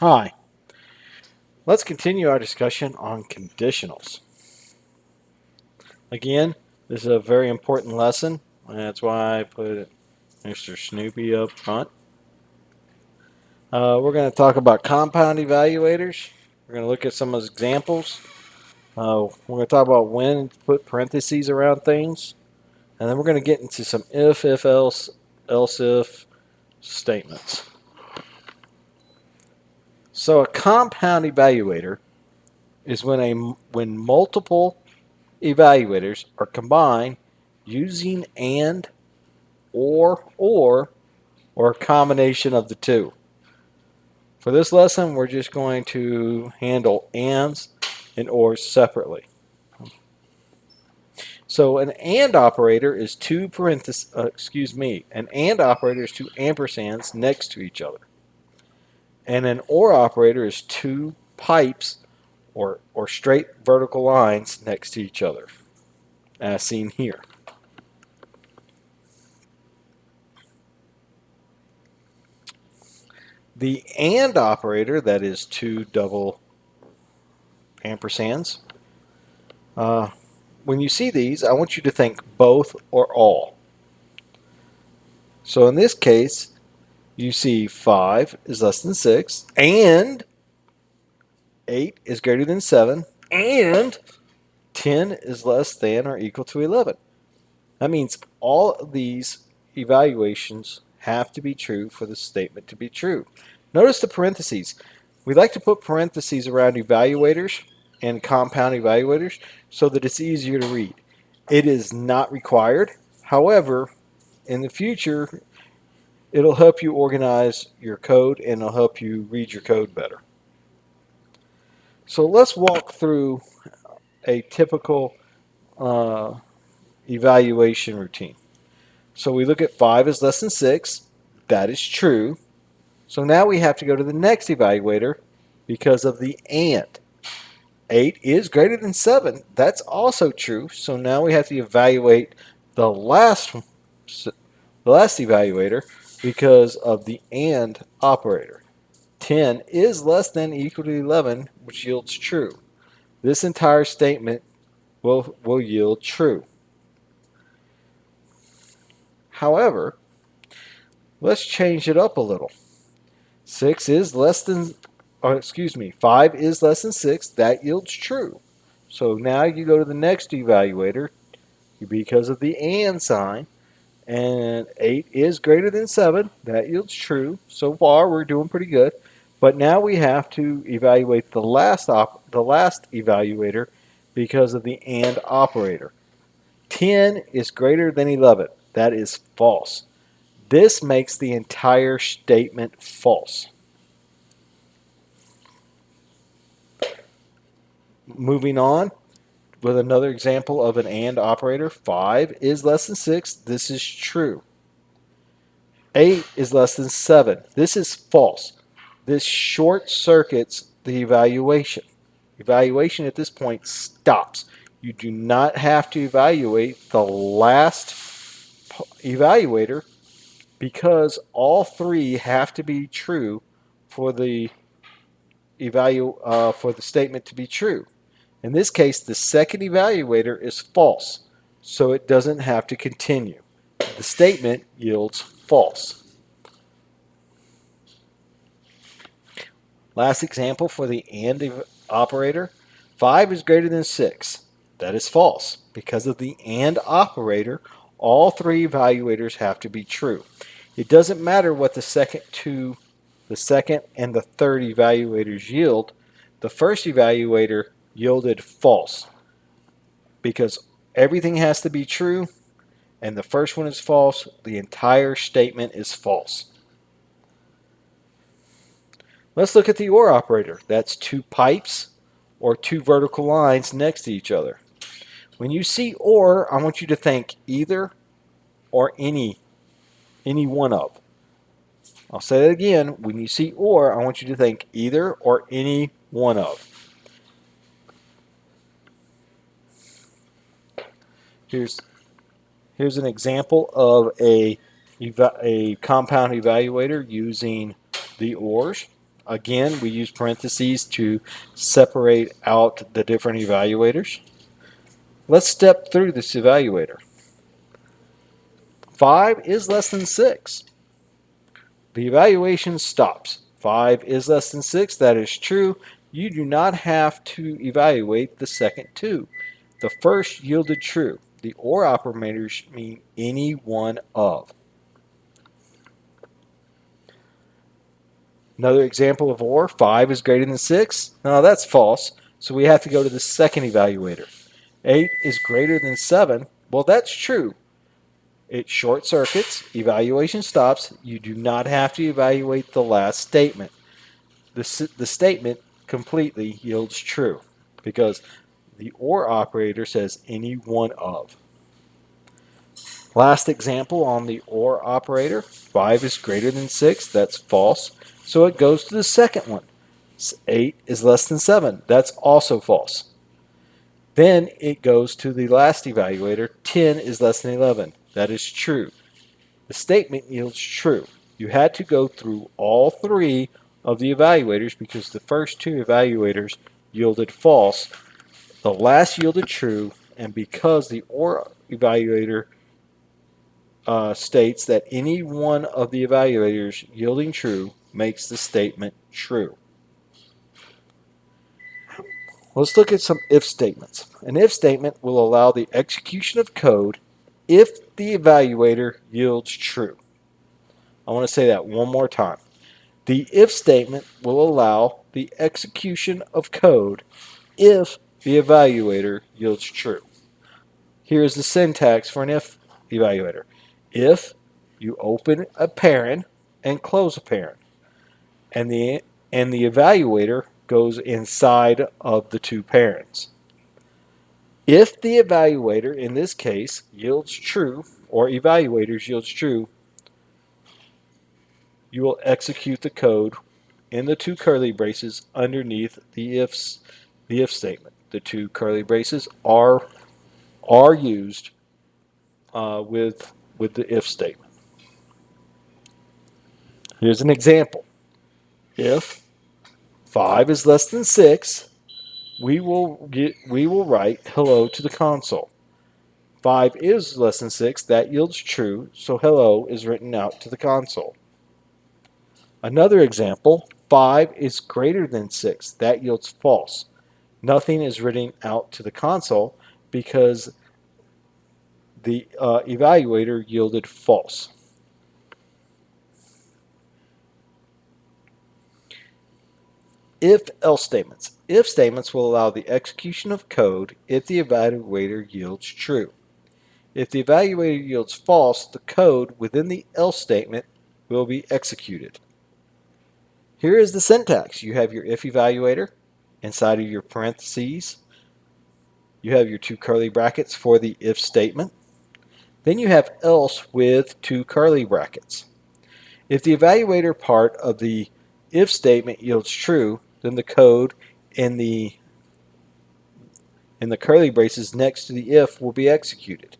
Hi, let's continue our discussion on conditionals. Again, this is a very important lesson, and that's why I put Mr. Snoopy up front. We're going to talk about compound evaluators. We're going to look at some of those examples. We're going to talk about when to put parentheses around things, and then we're going to get into some if, else if statements. So a compound evaluator is when multiple evaluators are combined using and, or a combination of the two. For this lesson, we're just going to handle ands and ors separately. So an and operator is two an and operator is two ampersands next to each other. And an or operator is two pipes or straight vertical lines next to each other, as seen here. The and operator, that is two double ampersands, when you see these, I want you to think both or all. So in this case, you see 5 is less than 6, and 8 is greater than 7, and 10 is less than or equal to 11. That means all of these evaluations have to be true for the statement to be true. Notice the parentheses. We like to put parentheses around evaluators and compound evaluators so that it's easier to read. It is not required. However, in the future, it'll help you organize your code and it'll help you read your code better. So let's walk through a typical uh, evaluation routine. So we look at 5 is less than 6. That is true. So now we have to go to the next evaluator because of the and. 8 is greater than 7. That's also true. So now we have to evaluate the last evaluator because of the and operator. 10 is less than or equal to 11, which yields true. This entire statement will yield true. However, let's change it up a little. 6 is less than, 5 is less than 6. That yields true. So now you go to the next evaluator because of the and sign, and 8 is greater than 7. That yields true. So far, we're doing pretty good. But now we have to evaluate the last evaluator because of the and operator. 10 is greater than 11. That is false. This makes the entire statement false. Moving on with another example of an and operator. 5 is less than 6. This is true. 8 is less than 7. This is false. This short circuits the evaluation. Evaluation at this point stops. You do not have to evaluate the last evaluator because all three have to be true for the for the statement to be true. In this case, the second evaluator is false, so it doesn't have to continue. The statement yields false. Last example for the and operator. 5 is greater than 6. That is false. Because of the and operator, all three evaluators have to be true. It doesn't matter what the second and the third evaluators yield. The first evaluator yielded false because everything has to be true and the first one is false. The entire statement is false. Let's look at the OR operator. That's two pipes or two vertical lines next to each other. When you see OR, I want you to think either or any one of. I'll say that again. When you see OR, I want you to think either or any one of. Here's an example of a compound evaluator using the ORs. Again, we use parentheses to separate out the different evaluators. Let's step through this evaluator. 5 is less than 6. The evaluation stops. 5 is less than 6. That is true. You do not have to evaluate the second two. The first yielded true. The or operators mean any one of. Another example of or, 5 is greater than 6. No, that's false. So we have to go to the second evaluator. 8 is greater than 7. Well, that's true. It short circuits, evaluation stops. You do not have to evaluate the last statement. The statement completely yields true because the or operator says any one of. Last example on the or operator, 5 is greater than 6. That's false. So it goes to the second one. 8 is less than 7. That's also false. Then it goes to the last evaluator, 10 is less than 11. That is true. The statement yields true. You had to go through all three of the evaluators because the first two evaluators yielded false, the last yielded true, and because the or evaluator states that any one of the evaluators yielding true makes the statement true. Let's look at some if statements. An if statement will allow the execution of code if the evaluator yields true. I want to say that one more time. The if statement will allow the execution of code if the evaluator yields true. Here is the syntax for an if evaluator. If you open a parent and close a parent, and the evaluator goes inside of the two parents. If the evaluator in this case yields true, or evaluators yields true, you will execute the code in the two curly braces underneath the if statement. The two curly braces are used with the if statement. Here's an example. If 5 is less than 6, we will write hello to the console. 5 is less than 6, that yields true, so hello is written out to the console. Another example, 5 is greater than 6, that yields false. Nothing is written out to the console because the evaluator yielded false. If-else statements. If statements will allow the execution of code if the evaluator yields true. If the evaluator yields false, the code within the else statement will be executed. Here is the syntax. You have your if evaluator. Inside of your parentheses, you have your two curly brackets for the if statement. Then you have else with two curly brackets. If the evaluator part of the if statement yields true, then the code in the curly braces next to the if will be executed.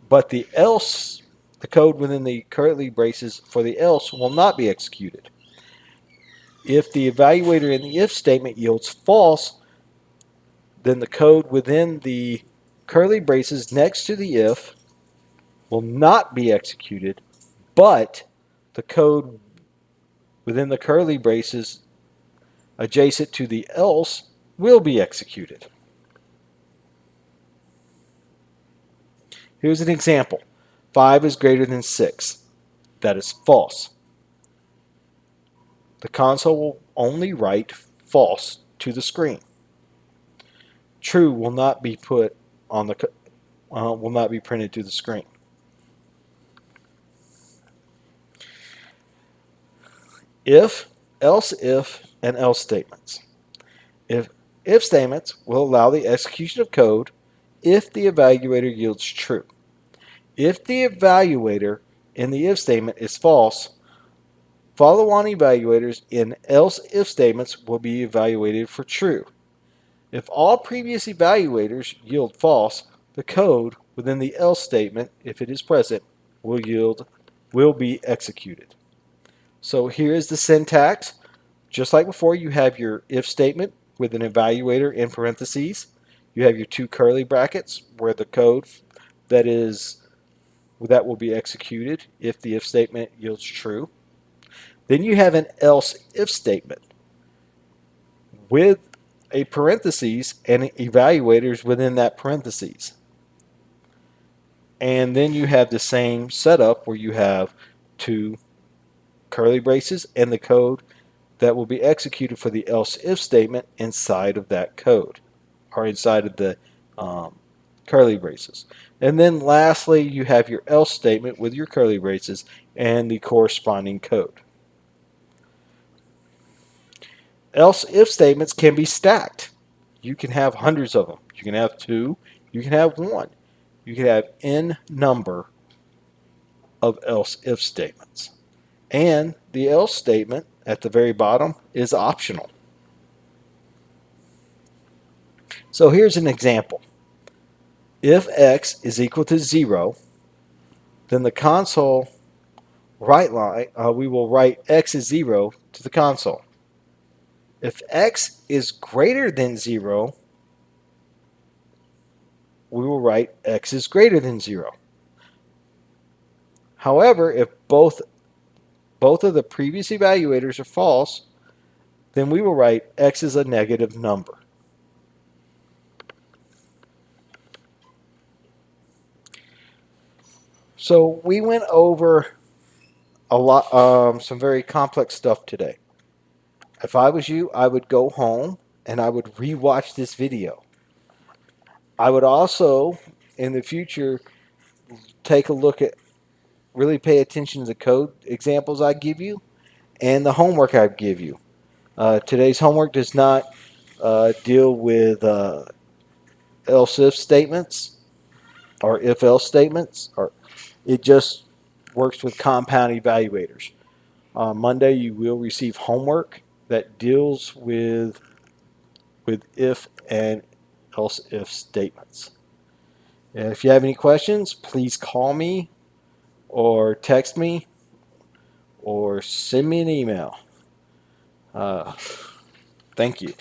But the else, the code within the curly braces for the else will not be executed. If the evaluator in the if statement yields false, then the code within the curly braces next to the if will not be executed, but the code within the curly braces adjacent to the else will be executed. Here's an example. 5 is greater than 6. That is false. The console will only write false to the screen. True will not be put on the will not be printed to the screen. If, else if, and else statements. If statements will allow the execution of code if the evaluator yields true. If the evaluator in the if statement is false, follow-on evaluators in else if statements will be evaluated for true. If all previous evaluators yield false, the code within the else statement, if it is present, will be executed. So here is the syntax. Just like before, you have your if statement with an evaluator in parentheses. You have your two curly brackets where the code that is that will be executed if the if statement yields true. Then you have an else if statement with a parentheses and evaluators within that parentheses. And then you have the same setup where you have two curly braces and the code that will be executed for the else if statement inside of that code or inside of the curly braces. And then lastly, you have your else statement with your curly braces and the corresponding code. Else if statements can be stacked. You can have hundreds of them. You can have two, you can have one. You can have n number of else if statements. And the else statement at the very bottom is optional. So here's an example. If x is equal to 0, then the console write line, we will write x is 0 to the console. If x is greater than 0, we will write x is greater than 0. However, if both of the previous evaluators are false, then we will write x is a negative number. So we went over a lot, some very complex stuff today. If I was you, I would go home and I would rewatch this video. I would also, in the future, take a look at, really pay attention to the code examples I give you and the homework I give you. Today's homework does not deal with else if statements or if else statements, or it just works with compound evaluators. On Monday, you will receive homework that deals with if and else if statements. And if you have any questions, please call me or text me or send me an email. Uh, Thank you.